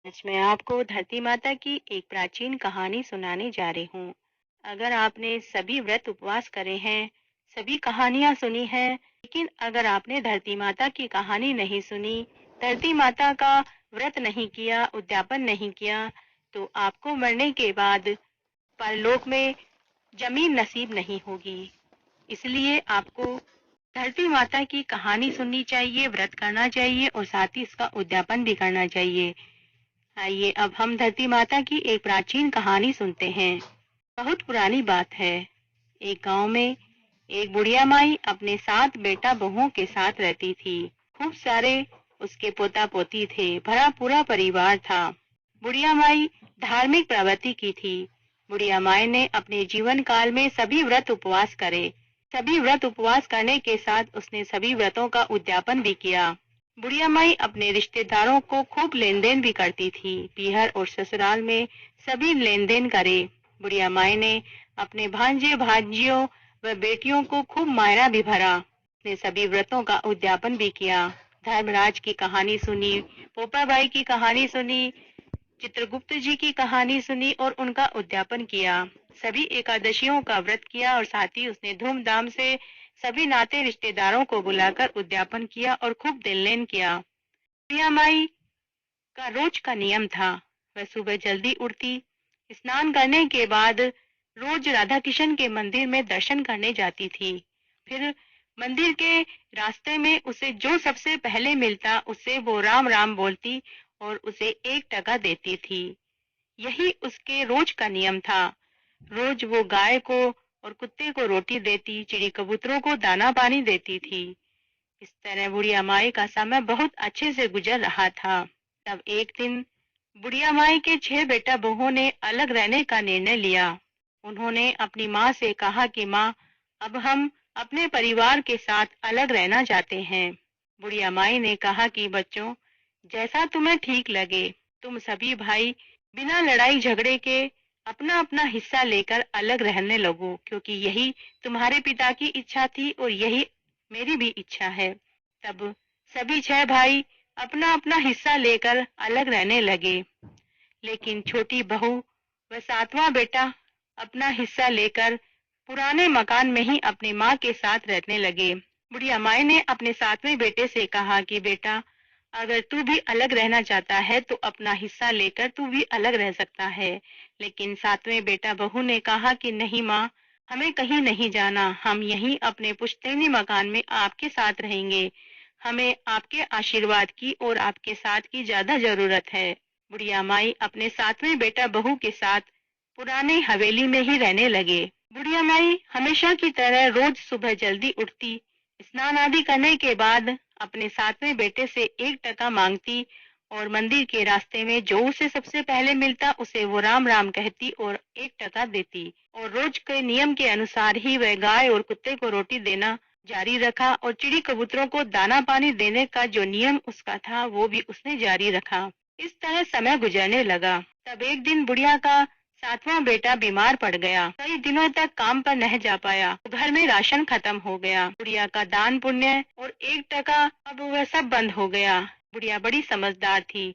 आज मैं आपको धरती माता की एक प्राचीन कहानी सुनाने जा रही हूँ। अगर आपने सभी व्रत उपवास करे हैं, सभी कहानियाँ सुनी हैं, लेकिन अगर आपने धरती माता की कहानी नहीं सुनी, धरती माता का व्रत नहीं किया, उद्यापन नहीं किया, तो आपको मरने के बाद परलोक में जमीन नसीब नहीं होगी। इसलिए आपको धरती माता की कहानी सुननी चाहिए, व्रत करना चाहिए और साथ ही इसका उद्यापन भी करना चाहिए। आइए अब हम धरती माता की एक प्राचीन कहानी सुनते हैं। बहुत पुरानी बात है। एक गांव में एक बुढ़िया माई अपने 7 बेटा बहुओं के साथ रहती थी। खूब सारे उसके पोता पोती थे, भरा पूरा परिवार था। बुढ़िया माई धार्मिक प्रवृत्ति की थी। बुढ़िया माई ने अपने जीवन काल में सभी व्रत उपवास करे। सभी व्रत उपवास करने के साथ उसने सभी व्रतों का उद्यापन भी किया। बुढ़िया माई अपने रिश्तेदारों को खूब लेन देन भी करती थी। पीहर और ससुराल में सभी लेन देन करे। बुढ़िया माई ने अपने भांजे भांजियों व बेटियों को खूब मायरा भी भरा। उसने सभी व्रतों का उद्यापन भी किया। धर्मराज की कहानी सुनी, पोपाबाई की कहानी सुनी, चित्रगुप्त जी की कहानी सुनी और उनका उद्यापन किया। सभी एकादशियों का व्रत किया और साथ ही उसने धूमधाम से सभी नाते रिश्तेदारों को बुलाकर उद्यापन किया और खूब दिल लेन किया। प्रिया माई का रोज का नियम था। वह सुबह जल्दी उठती, स्नान करने के बाद रोज राधा किशन के मंदिर में दर्शन करने जाती थी। फिर मंदिर के रास्ते में उसे जो सबसे पहले मिलता उससे वो राम राम बोलती और उसे 1 टका देती थी। यही उसके रोज का नियम था। रोज वो गाय को और कुत्ते को रोटी देती, चिड़ी कबूतरों को दाना पानी देती थी। इस तरह बुढ़िया माई का समय बहुत अच्छे से गुजर रहा था। तब एक दिन बुढ़िया माई के 6 बेटा बहुओं ने अलग रहने का निर्णय लिया। उन्होंने अपनी माँ से कहा कि माँ, अब हम अपने परिवार के साथ अलग रहना चाहते हैं। बुढ़िया माई ने कहा कि बच्चों, जैसा तुम्हें ठीक लगे, तुम सभी भाई बिना लड़ाई झगड़े के अपना अपना हिस्सा लेकर अलग रहने लगो, क्योंकि यही तुम्हारे पिता की इच्छा थी और यही मेरी भी इच्छा है। तब सभी 6 भाई अपना अपना हिस्सा लेकर अलग रहने लगे। लेकिन छोटी बहू व 7वां बेटा अपना हिस्सा लेकर पुराने मकान में ही अपनी माँ के साथ रहने लगे। बुढ़िया माई ने अपने 7वें बेटे से कहा कि बेटा, अगर तू भी अलग रहना चाहता है तो अपना हिस्सा लेकर तू भी अलग रह सकता है। लेकिन 7वें बेटा बहू ने कहा कि नहीं माँ, हमें कहीं नहीं जाना, हम यहीं अपने पुश्तैनी मकान में आपके साथ रहेंगे। हमें आपके आशीर्वाद की और आपके साथ की ज्यादा जरूरत है। बुढ़िया माई अपने 7वें बेटा बहू के साथ पुराने हवेली में ही रहने लगे। बुढ़िया माई हमेशा की तरह रोज सुबह जल्दी उठती, स्नान आदि करने के बाद अपने 7वें बेटे से 1 टका मांगती और मंदिर के रास्ते में जो उसे सबसे पहले मिलता उसे वो राम राम कहती और 1 टका देती। और रोज के नियम के अनुसार ही वह गाय और कुत्ते को रोटी देना जारी रखा और चिड़ी कबूतरों को दाना पानी देने का जो नियम उसका था वो भी उसने जारी रखा। इस तरह समय गुजरने लगा। तब एक दिन बुढ़िया का 7वां बेटा बीमार पड़ गया। कई दिनों तक काम पर नहीं जा पाया। घर में राशन खत्म हो गया। बुढ़िया का दान पुण्य और 1 टका अब वह सब बंद हो गया। बुढ़िया बड़ी समझदार थी।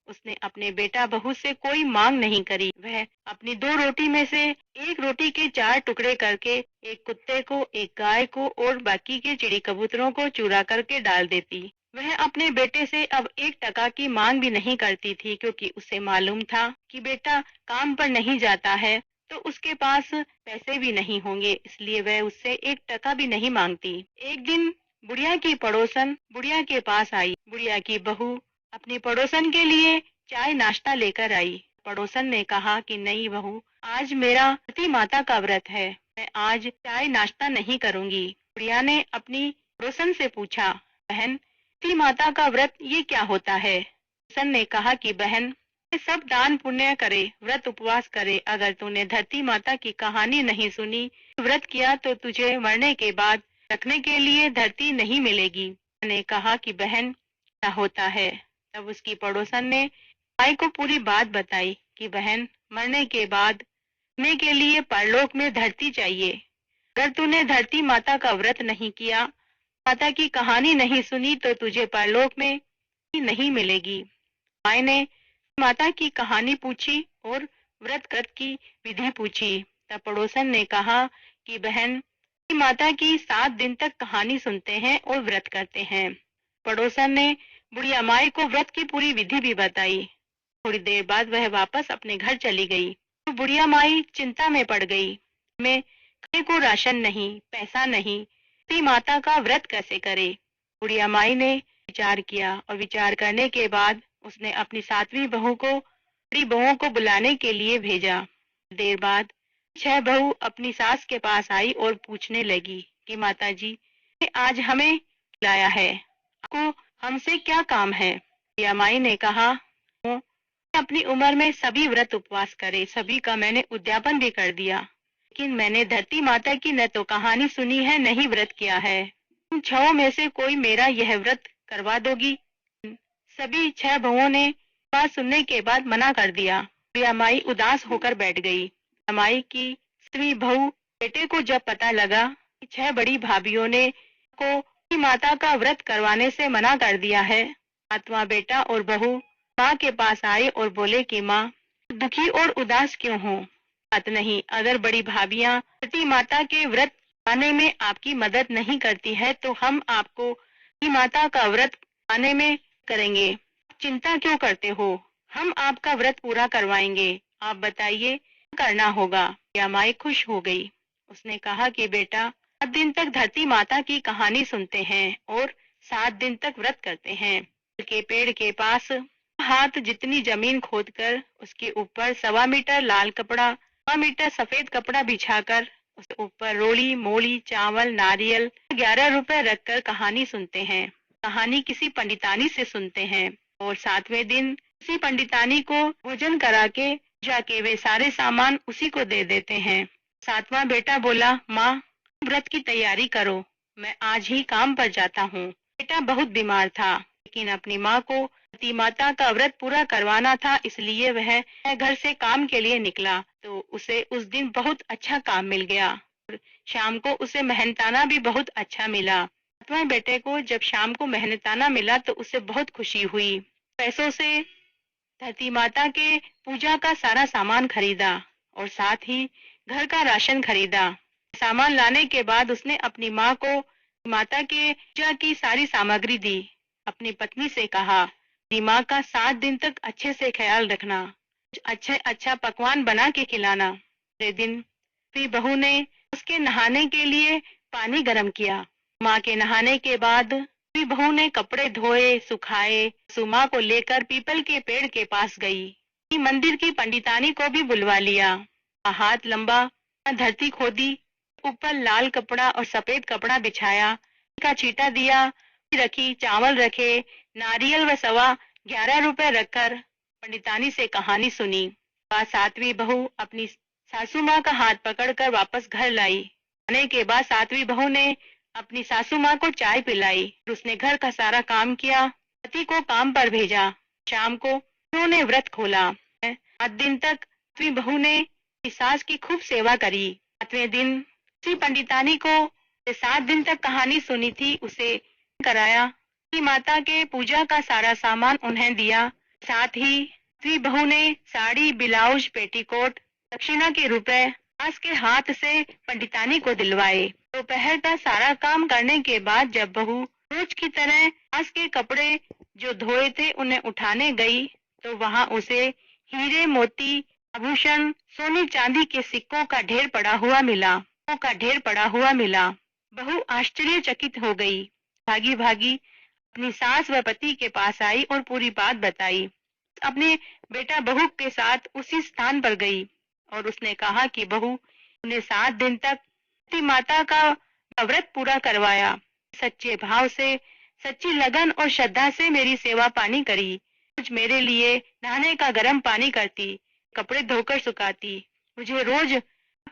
उसने अपने बेटा बहू से कोई मांग नहीं करी। वह अपनी 2 रोटी में से 1 रोटी के 4 टुकड़े करके एक कुत्ते को, एक गाय को और बाकी के चिड़ी कबूतरों को चुरा करके डाल देती। वह अपने बेटे से अब 1 टका की मांग भी नहीं करती थी, क्योंकि उसे मालूम था कि बेटा काम पर नहीं जाता है तो उसके पास पैसे भी नहीं होंगे, इसलिए वह उससे 1 टका भी नहीं मांगती। एक दिन बुढ़िया की पड़ोसन बुढ़िया के पास आई। बुढ़िया की बहू अपनी पड़ोसन के लिए चाय नाश्ता लेकर आई। पड़ोसन ने कहा कि नहीं बहू, आज मेरा धरती माता का व्रत है, मैं आज चाय नाश्ता नहीं करूंगी। बुढ़िया ने अपनी पड़ोसन से पूछा, बहन, धरती माता का व्रत ये क्या होता है? पड़ोसन ने कहा कि बहन, ये सब दान पुण्य करे, व्रत उपवास करे, अगर तूने धरती माता की कहानी नहीं सुनी, व्रत किया तो तुझे मरने के बाद रखने के लिए धरती नहीं मिलेगी। ने कहा कि बहन, क्या होता है? तब उसकी पड़ोसन ने माई को पूरी बात बताई कि बहन, मरने के बाद रखने के लिए परलोक में धरती चाहिए। अगर तूने धरती माता का व्रत नहीं किया, माता की कहानी नहीं सुनी तो तुझे परलोक में नहीं मिलेगी। माई ने माता की कहानी पूछी और व्रत व्रत की विधि पूछी। तब पड़ोसन ने कहा कि बहन, माता की 7 दिन तक कहानी सुनते हैं और व्रत करते हैं। पड़ोसन ने बुढ़िया माई को व्रत की पूरी विधि भी बताई। थोड़ी देर बाद वह वापस अपने घर चली गई। तो बुढ़िया माई चिंता में पड़ गई। में खाने को राशन नहीं, पैसा नहीं, इतनी माता का व्रत कैसे करे। बुढ़िया माई ने विचार किया और विचार करने के बाद उसने अपनी 7वीं बहू को बड़ी बहुओं को बुलाने के लिए भेजा। देर बाद 6 बहू अपनी सास के पास आई और पूछने लगी कि माता जी, आज हमें लाया है, आपको हमसे क्या काम है। बुढ़िया माई ने कहा, अपनी उम्र में सभी व्रत उपवास करे, सभी का मैंने उद्यापन भी कर दिया, लेकिन मैंने धरती माता की न तो कहानी सुनी है, न ही व्रत किया है। तुम 6 में से कोई मेरा यह व्रत करवा दोगी। सभी 6 बहुओं ने बात सुनने के बाद मना कर दिया। बुढ़िया माई उदास होकर बैठ गई। माई की 7वीं बहू बेटे को जब पता लगा कि 6 बड़ी भाभियों ने को माता का व्रत करवाने से मना कर दिया है, 7वां बेटा और बहू माँ के पास आए और बोले कि माँ, दुखी और उदास क्यों हो। बात नहीं, अगर बड़ी भाभियां धरती माता के व्रत पाने में आपकी मदद नहीं करती है तो हम आपको धरती माता का व्रत पाने में करेंगे। चिंता क्यों करते हो, हम आपका व्रत पूरा करवाएंगे, आप बताइए क्या करना होगा। या माई खुश हो गई। उसने कहा कि बेटा, 7 दिन तक धरती माता की कहानी सुनते हैं और 7 दिन तक व्रत करते हैं। के पेड़ के पास हाथ जितनी जमीन खोदकर उसके ऊपर 1.25 मीटर लाल कपड़ा, 1.25 मीटर सफेद कपड़ा बिछाकर उसके ऊपर रोली, मोली, चावल, नारियल 11 रुपए रखकर कहानी सुनते हैं। कहानी किसी पंडितानी से सुनते हैं और 7वें दिन उसी पंडितानी को भोजन करा के जाके वे सारे सामान उसी को दे देते हैं। 7वां बेटा बोला, माँ, व्रत की तैयारी करो, मैं आज ही काम पर जाता हूँ। बेटा बहुत बीमार था, लेकिन अपनी माँ को धरती माता का व्रत पूरा करवाना था, इसलिए वह घर से काम के लिए निकला तो उसे उस दिन बहुत अच्छा काम मिल गया और शाम को उसे मेहनताना भी बहुत अच्छा मिला। 7वें बेटे को जब शाम को मेहनताना मिला तो उसे बहुत खुशी हुई। पैसों से धरती माता के पूजा का सारा सामान खरीदा और साथ ही घर का राशन खरीदा। सामान लाने के बाद उसने अपनी माँ को माता के पूजा की सारी सामग्री दी। अपनी पत्नी से कहा, माँ का 7 दिन तक अच्छे से ख्याल रखना, अच्छा पकवान बना के खिलाना। अगले दिन फिर बहू ने उसके नहाने के लिए पानी गर्म किया। माँ के नहाने के बाद फिर बहू ने कपड़े धोए, सुखाए, सुमा को लेकर पीपल के पेड़ के पास गई। मंदिर की पंडितानी को भी बुलवा लिया। हाथ लंबा धरती खोदी, ऊपर लाल कपड़ा और सफेद कपड़ा बिछाया, का छींटा दिया, रखी, चावल रखे, नारियल व 11.25 रुपए रखकर पंडितानी से कहानी सुनी। 7वीं बहू अपनी सासू माँ का हाथ पकड़कर वापस घर लाई। आने के बाद 7वीं बहू ने अपनी सासू माँ को चाय पिलाई, उसने घर का सारा काम किया, पति को काम पर भेजा। शाम को उन्होंने व्रत खोला। 7 दिन तक 7वीं बहू ने सास की खूब सेवा करी। 7वें दिन उसी पंडितानी को 7 दिन तक कहानी सुनी थी उसे कराया कि माता के पूजा का सारा सामान उन्हें दिया। साथ ही 7वीं बहू ने साड़ी, ब्लाउज, पेटीकोट दक्षिणा के रुपए सास के हाथ से पंडितानी को दिलवाए। दोपहर का सारा काम करने के बाद जब बहू रोज की तरह सास के कपड़े जो धोए थे उन्हें उठाने गई तो वहां उसे हीरे, मोती, आभूषण, सोने चांदी के सिक्कों का ढेर पड़ा हुआ मिला। बहू आश्चर्यचकित हो गई। भागी भागी अपनी सास व पति के पास आई और पूरी बात बताई। अपने बेटा बहू के साथ उसी स्थान पर गई और उसने कहा कि बहू उन्हें 7 दिन तक धरती माता का व्रत पूरा करवाया, सच्चे भाव से, सच्ची लगन और श्रद्धा से मेरी सेवा पानी करी। कुछ मेरे लिए नहाने का गर्म पानी करती, कपड़े धोकर सुखाती, मुझे रोज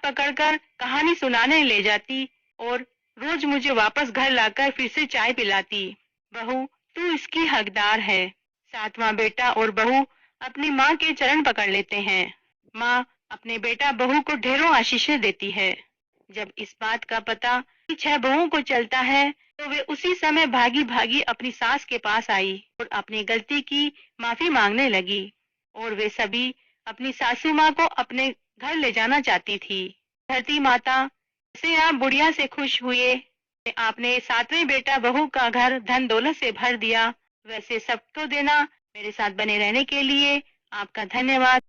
पकड़कर कहानी सुनाने ले जाती और रोज मुझे वापस घर लाकर फिर से चाय पिलाती। बहू, तू इसकी हकदार है। 7वां बेटा और बहू अपनी माँ के चरण पकड़ लेते हैं। माँ अपने बेटा बहू को ढेरों आशीषें देती है। जब इस बात का पता कि 6 बहुओं को चलता है तो वे उसी समय भागी भागी अपनी सास के पास आई और अपनी गलती की माफी मांगने लगी। और वे सभी अपनी सासू माँ को अपने घर ले जाना चाहती थी। धरती माता, जैसे आप बुढ़िया से खुश हुए, आपने सातवें बेटा बहू का घर धन दौलत से भर दिया, वैसे सबको देना। मेरे साथ बने रहने के लिए आपका धन्यवाद।